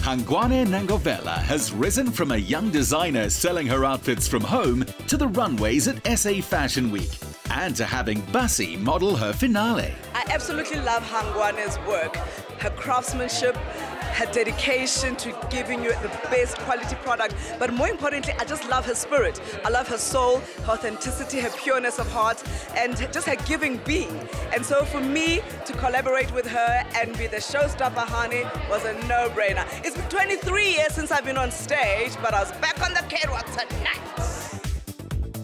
Hangwani Nengovhela has risen from a young designer selling her outfits from home to the runways at SA Fashion Week and to having Bassi model her finale. I absolutely love Hangwani's work, her craftsmanship, her dedication to giving you the best quality product, but more importantly, I just love her spirit. I love her soul, her authenticity, her pureness of heart, and just her giving being. And so for me to collaborate with her and be the showstopper, honey, was a no-brainer. It's been 23 years since I've been on stage, but I was back on the catwalk tonight.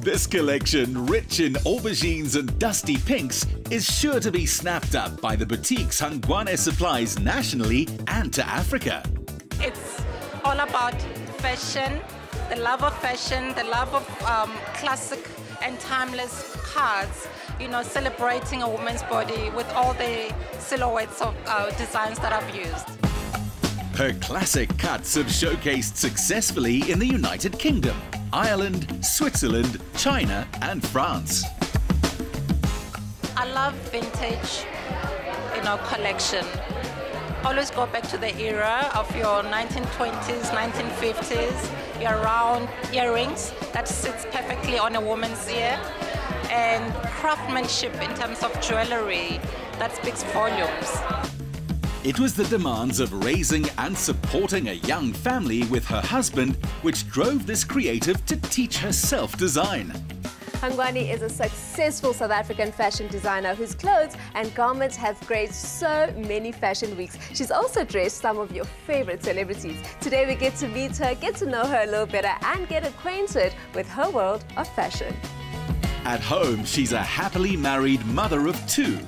This collection, rich in aubergines and dusty pinks, is sure to be snapped up by the boutiques Hangwani supplies nationally and to Africa. It's all about fashion, the love of fashion, the love of classic and timeless cards, you know, celebrating a woman's body with all the silhouettes of designs that I've used. Her classic cuts have showcased successfully in the United Kingdom, Ireland, Switzerland, China and France. I love vintage, you know, collection. Always go back to the era of your 1920s, 1950s, your round earrings that sits perfectly on a woman's ear, and craftsmanship in terms of jewelry that speaks volumes. It was the demands of raising and supporting a young family with her husband which drove this creative to teach herself design. Hangwani is a successful South African fashion designer whose clothes and garments have graced so many fashion weeks. She's also dressed some of your favorite celebrities. Today we get to meet her, get to know her a little better and get acquainted with her world of fashion. At home, she's a happily married mother of two.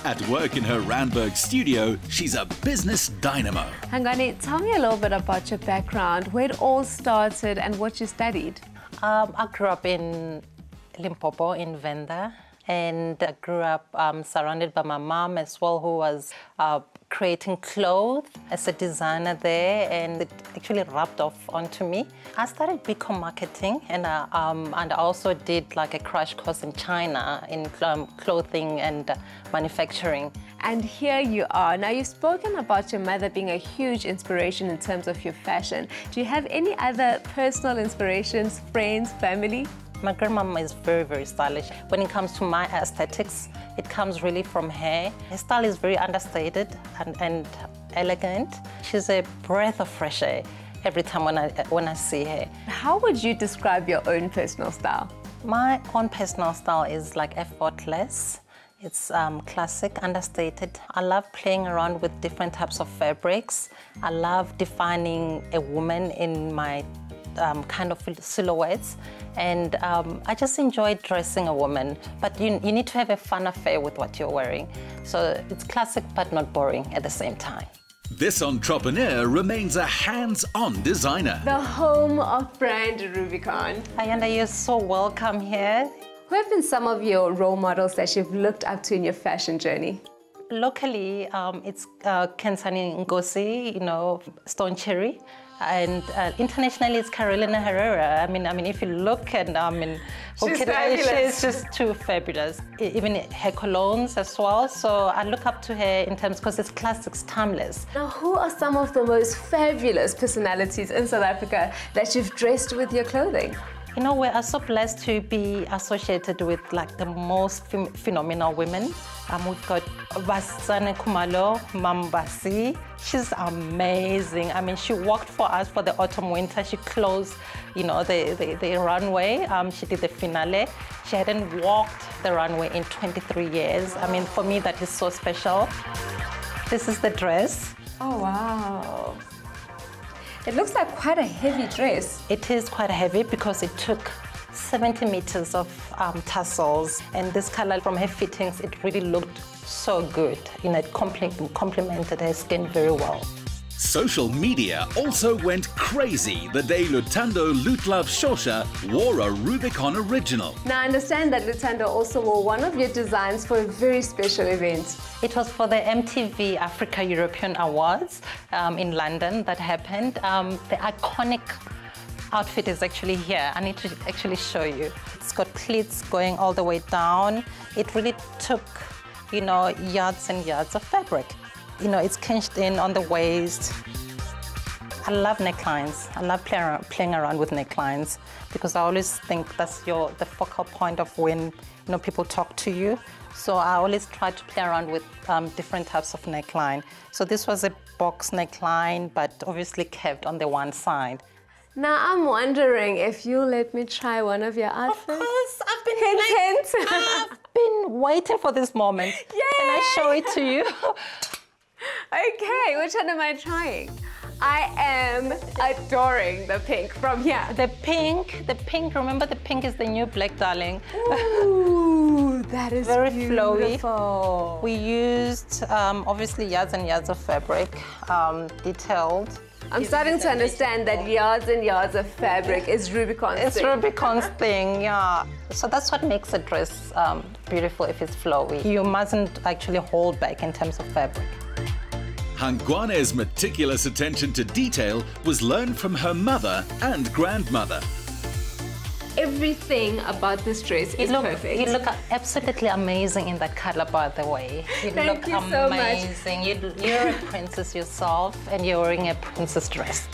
At work in her Randburg studio, she's a business dynamo. Hangwani, tell me a little bit about your background, where it all started and what you studied. I grew up in Limpopo, in Venda, and I grew up surrounded by my mom as well, who was creating clothes as a designer there, and it actually rubbed off onto me. I started Rubicon marketing, and I also did like a crash course in China in clothing and manufacturing. And here you are. Now, you've spoken about your mother being a huge inspiration in terms of your fashion. Do you have any other personal inspirations, friends, family? My grandmama is very, very stylish. When it comes to my aesthetics, it comes really from her. Her style is very understated and elegant. She's a breath of fresh air every time when I see her. How would you describe your own personal style? My own personal style is like effortless. It's classic, understated. I love playing around with different types of fabrics. I love defining a woman in my kind of silhouettes, and I just enjoy dressing a woman, but you need to have a fun affair with what you're wearing. So it's classic but not boring at the same time. This entrepreneur remains a hands-on designer. The home of brand Rubicon. Ayanda, you're so welcome here. Who have been some of your role models that you've looked up to in your fashion journey? Locally, it's Kensani Ngozi, you know, Stone Cherry. And internationally, it's Carolina Herrera. I mean, if you look at, she's just too fabulous. Even her colognes as well. So I look up to her in terms, because it's classics, timeless. Now, who are some of the most fabulous personalities in South Africa that you've dressed with your clothing? You know, we are so blessed to be associated with like the most phenomenal women. We've got Vasane Kumalo, Mambasi. She's amazing. I mean, she worked for us for the autumn-winter. She closed, you know, the runway. She did the finale. She hadn't walked the runway in 23 years. I mean, for me, that is so special. This is the dress. Oh, wow. It looks like quite a heavy dress. It is quite heavy because it took 70 meters of tassels, and this color from her fittings, it really looked so good. You know, it complemented her skin very well. Social media also went crazy the day Lutando Lutlove Shosha wore a Rubicon original. Now, I understand that Lutando also wore one of your designs for a very special event. It was for the MTV Africa European Awards in London that happened. The iconic outfit is actually here. I need to actually show you. It's got pleats going all the way down. It really took, you know, yards and yards of fabric. You know, it's cinched in on the waist. I love necklines. I love playing around with necklines because I always think that's the focal point of when people talk to you. So I always try to play around with different types of neckline. So this was a box neckline, but obviously curved on the one side. Now I'm wondering if you'll let me try one of your outfits. Of course, I've been Hint. I've been waiting for this moment. Yay! Can I show it to you? Okay, which one am I trying? I am adoring the pink from here. The pink, remember the pink is the new black, darling. Ooh, that is very beautiful. flowy. We used obviously yards and yards of fabric, detailed. I'm starting to understand that yards and yards of fabric is Rubicon's thing. It's Rubicon's thing, yeah. So that's what makes a dress beautiful if it's flowy. You mustn't actually hold back in terms of fabric. Hangwane's meticulous attention to detail was learned from her mother and grandmother. Everything about this dress is perfect. You look absolutely amazing in that color, by the way. You Thank look you so amazing. You're a princess yourself, and you're wearing a princess dress.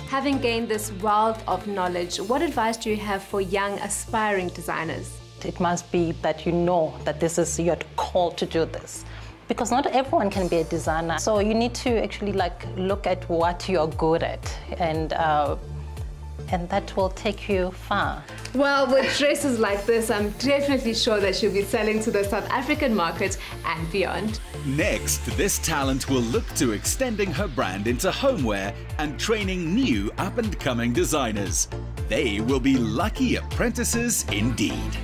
Having gained this wealth of knowledge, what advice do you have for young, aspiring designers? It must be that you know that you're called to do this. Because not everyone can be a designer. So you need to actually look at what you're good at, and that will take you far. Well, with dresses like this, I'm definitely sure that she'll be selling to the South African market and beyond. Next, this talent will look to extending her brand into homeware and training new up-and-coming designers. They will be lucky apprentices indeed.